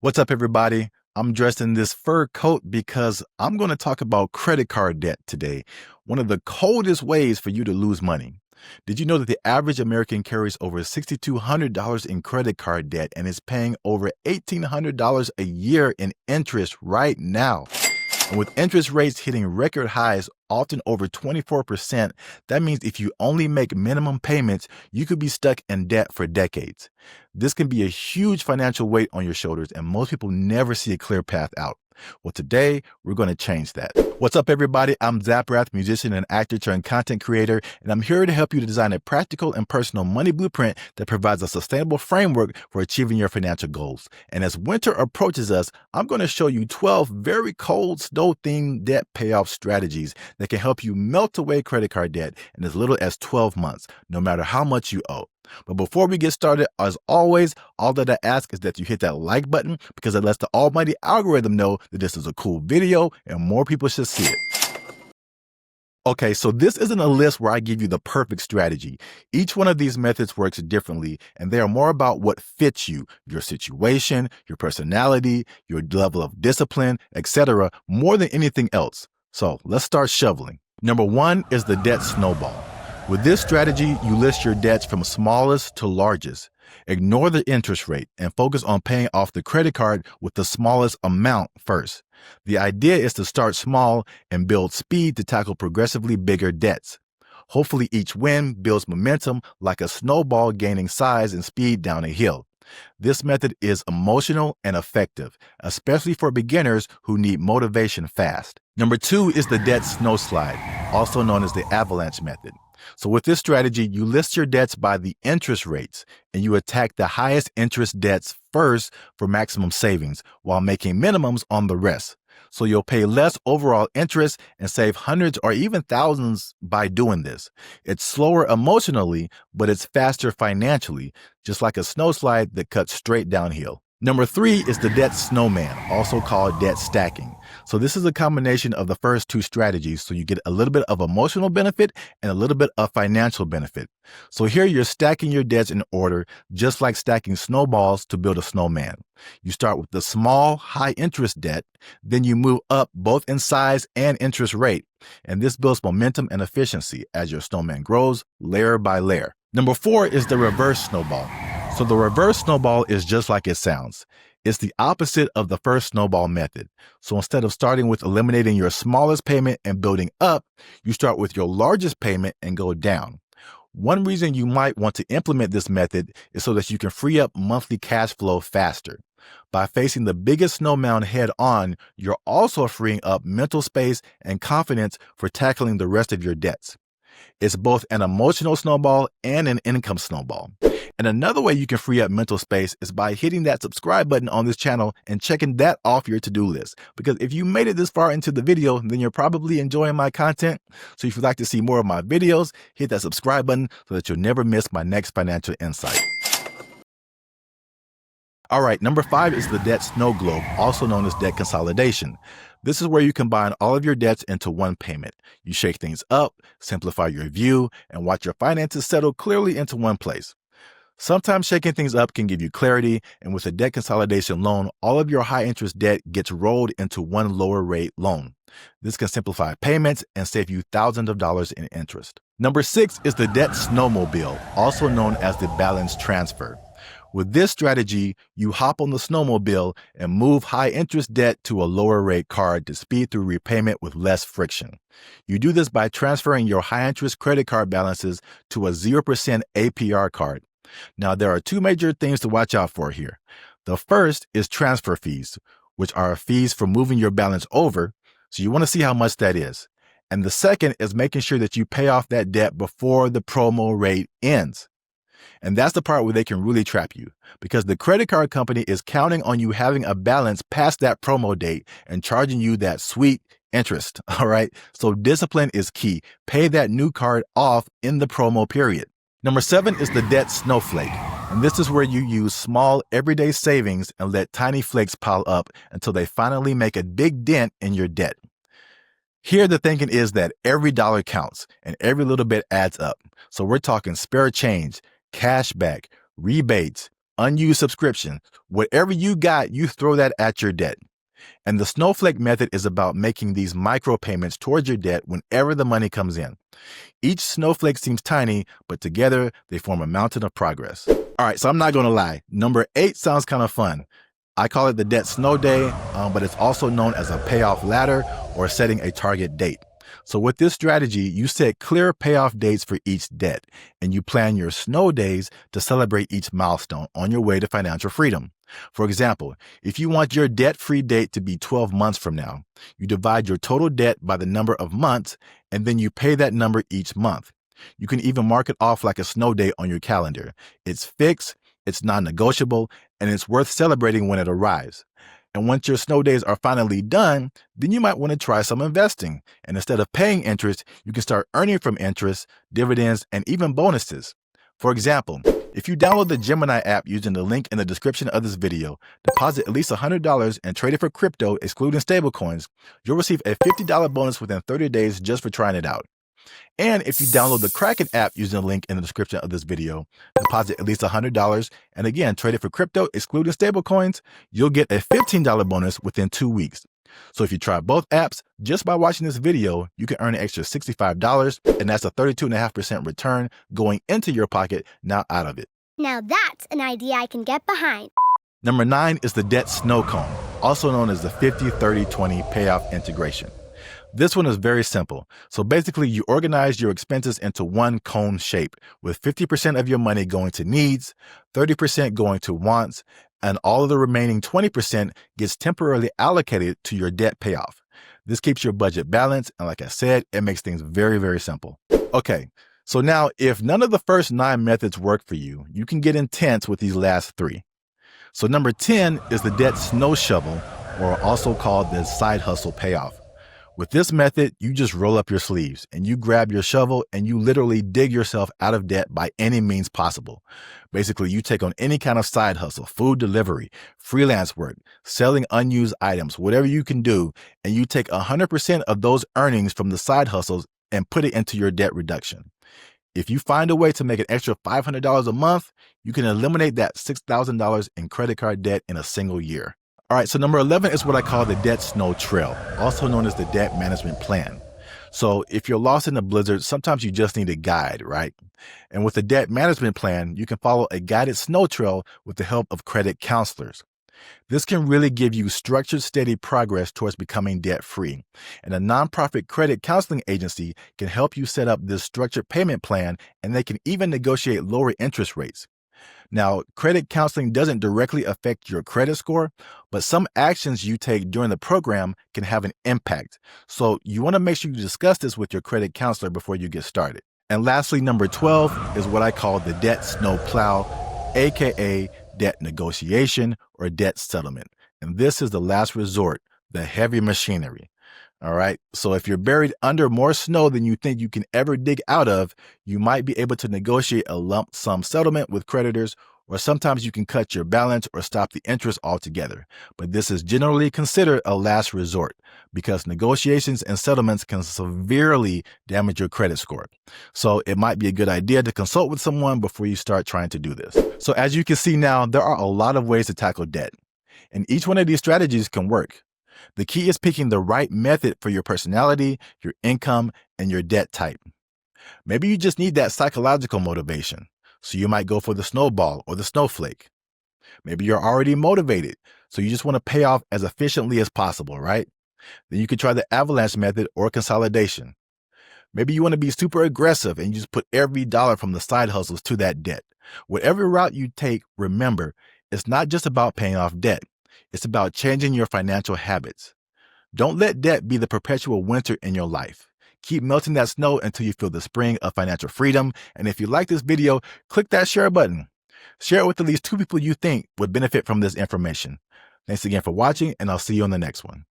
What's up, everybody? I'm dressed in this fur coat because I'm going to talk about credit card debt today, one of the coldest ways for you to lose money. Did you know that the average American carries over $6,200 in credit card debt and is paying over $1,800 a year in interest right now? And with interest rates hitting record highs, often over 24%, that means if you only make minimum payments, you could be stuck in debt for decades. This can be a huge financial weight on your shoulders, and most people never see a clear path out. Well, today, we're going to change that. What's up, everybody? I'm Zaprath, musician and actor turned content creator, and I'm here to help you to design a practical and personal money blueprint that provides a sustainable framework for achieving your financial goals. And as winter approaches us, I'm going to show you 12 very cold snow-themed debt payoff strategies that can help you melt away credit card debt in as little as 12 months, no matter how much you owe. But before we get started, as always, all that I ask is that you hit that like button because it lets the almighty algorithm know that this is a cool video and more people should see it. Okay, so this isn't a list where I give you the perfect strategy. Each one of these methods works differently, and they are more about what fits you, your situation, your personality, your level of discipline, etc., more than anything else. So let's start shoveling. Number one is the debt snowball. With this strategy, you list your debts from smallest to largest. Ignore the interest rate and focus on paying off the credit card with the smallest amount first. The idea is to start small and build speed to tackle progressively bigger debts. Hopefully, each win builds momentum like a snowball gaining size and speed down a hill. This method is emotional and effective, especially for beginners who need motivation fast. Number two is the debt snowslide, also known as the Avalanche method. So with this strategy, you list your debts by the interest rates, and you attack the highest interest debts first for maximum savings while making minimums on the rest. So you'll pay less overall interest and save hundreds or even thousands by doing this. It's slower emotionally, but it's faster financially, just like a snowslide that cuts straight downhill. Number three is the debt snowman, also called debt stacking. So this is a combination of the first two strategies, so you get a little bit of emotional benefit and a little bit of financial benefit. So here you're stacking your debts in order, just like stacking snowballs to build a snowman. You start with the small, high-interest debt, then you move up both in size and interest rate, and this builds momentum and efficiency as your snowman grows layer by layer. Number four is the reverse snowball. So the reverse snowball is just like it sounds. It's the opposite of the first snowball method. So instead of starting with eliminating your smallest payment and building up, you start with your largest payment and go down. One reason you might want to implement this method is so that you can free up monthly cash flow faster. By facing the biggest snow mound head on, you're also freeing up mental space and confidence for tackling the rest of your debts. It's both an emotional snowball and an income snowball. And another way you can free up mental space is by hitting that subscribe button on this channel and checking that off your to-do list. Because if you made it this far into the video, then you're probably enjoying my content. So if you'd like to see more of my videos, hit that subscribe button so that you'll never miss my next financial insight. All right, number five is the debt snow globe, also known as debt consolidation. This is where you combine all of your debts into one payment. You shake things up, simplify your view, and watch your finances settle clearly into one place. Sometimes shaking things up can give you clarity, and with a debt consolidation loan, all of your high-interest debt gets rolled into one lower-rate loan. This can simplify payments and save you thousands of dollars in interest. Number six is the debt snowmobile, also known as the balance transfer. With this strategy, you hop on the snowmobile and move high-interest debt to a lower-rate card to speed through repayment with less friction. You do this by transferring your high-interest credit card balances to a 0% APR card. Now, there are two major things to watch out for here. The first is transfer fees, which are fees for moving your balance over, so you want to see how much that is. And the second is making sure that you pay off that debt before the promo rate ends. And that's the part where they can really trap you, because the credit card company is counting on you having a balance past that promo date and charging you that sweet interest, all right? So discipline is key. Pay that new card off in the promo period. Number seven is the debt snowflake, and this is where you use small everyday savings and let tiny flakes pile up until they finally make a big dent in your debt. Here, the thinking is that every dollar counts and every little bit adds up. So we're talking spare change, cash back, rebates, unused subscriptions. Whatever you got, you throw that at your debt. And the Snowflake method is about making these micropayments towards your debt whenever the money comes in. Each snowflake seems tiny, but together they form a mountain of progress. All right, so I'm not going to lie. Number 8 sounds kind of fun. I call it the Debt Snow Day, but it's also known as a payoff ladder or setting a target date. So with this strategy, you set clear payoff dates for each debt, and you plan your snow days to celebrate each milestone on your way to financial freedom. For example, if you want your debt-free date to be 12 months from now, you divide your total debt by the number of months, and then you pay that number each month. You can even mark it off like a snow day on your calendar. It's fixed, it's non-negotiable, and it's worth celebrating when it arrives. And once your snow days are finally done, then you might want to try some investing. And instead of paying interest, you can start earning from interest, dividends, and even bonuses. For example, if you download the Gemini app using the link in the description of this video, deposit at least $100 and trade it for crypto, excluding stablecoins, you'll receive a $50 bonus within 30 days just for trying it out. And if you download the Kraken app using the link in the description of this video, deposit at least $100, and again, trade it for crypto, excluding stablecoins, you'll get a $15 bonus within 2 weeks. So if you try both apps, just by watching this video, you can earn an extra $65, and that's a 32.5% return going into your pocket, not out of it. Now that's an idea I can get behind. Number 9 is the Debt Snow Cone, also known as the 50-30-20 payoff integration. This one is very simple. So basically, you organize your expenses into one cone shape, with 50% of your money going to needs, 30% going to wants, and all of the remaining 20% gets temporarily allocated to your debt payoff. This keeps your budget balanced, and like I said, it makes things very, very simple. Okay, so now if none of the first 9 methods work for you, you can get intense with these last 3. So number 10 is the debt snow shovel, or also called the side hustle payoff. With this method, you just roll up your sleeves and you grab your shovel and you literally dig yourself out of debt by any means possible. Basically, you take on any kind of side hustle, food delivery, freelance work, selling unused items, whatever you can do, and you take 100% of those earnings from the side hustles and put it into your debt reduction. If you find a way to make an extra $500 a month, you can eliminate that $6,000 in credit card debt in a single year. All right, so number 11 is what I call the Debt Snow Trail, also known as the Debt Management Plan. So if you're lost in a blizzard, sometimes you just need a guide, right? And with the Debt Management Plan, you can follow a guided snow trail with the help of credit counselors. This can really give you structured, steady progress towards becoming debt-free. And a nonprofit credit counseling agency can help you set up this structured payment plan, and they can even negotiate lower interest rates. Now, credit counseling doesn't directly affect your credit score, but some actions you take during the program can have an impact. So you want to make sure you discuss this with your credit counselor before you get started. And lastly, number 12 is what I call the Debt Snowplow, aka debt negotiation or debt settlement. And this is the last resort, the heavy machinery. All right. So if you're buried under more snow than you think you can ever dig out of, you might be able to negotiate a lump sum settlement with creditors, or sometimes you can cut your balance or stop the interest altogether. But this is generally considered a last resort because negotiations and settlements can severely damage your credit score. So it might be a good idea to consult with someone before you start trying to do this. So as you can see now, there are a lot of ways to tackle debt, and each one of these strategies can work. The key is picking the right method for your personality, your income, and your debt type. Maybe you just need that psychological motivation, so you might go for the snowball or the snowflake. Maybe you're already motivated, so you just want to pay off as efficiently as possible, right? Then you could try the Avalanche method or consolidation. Maybe you want to be super aggressive and you just put every dollar from the side hustles to that debt. Whatever route you take, remember, it's not just about paying off debt. It's about changing your financial habits. Don't let debt be the perpetual winter in your life. Keep melting that snow until you feel the spring of financial freedom. And if you like this video, click that share button. Share it with at least 2 people you think would benefit from this information. Thanks again for watching, and I'll see you on the next one.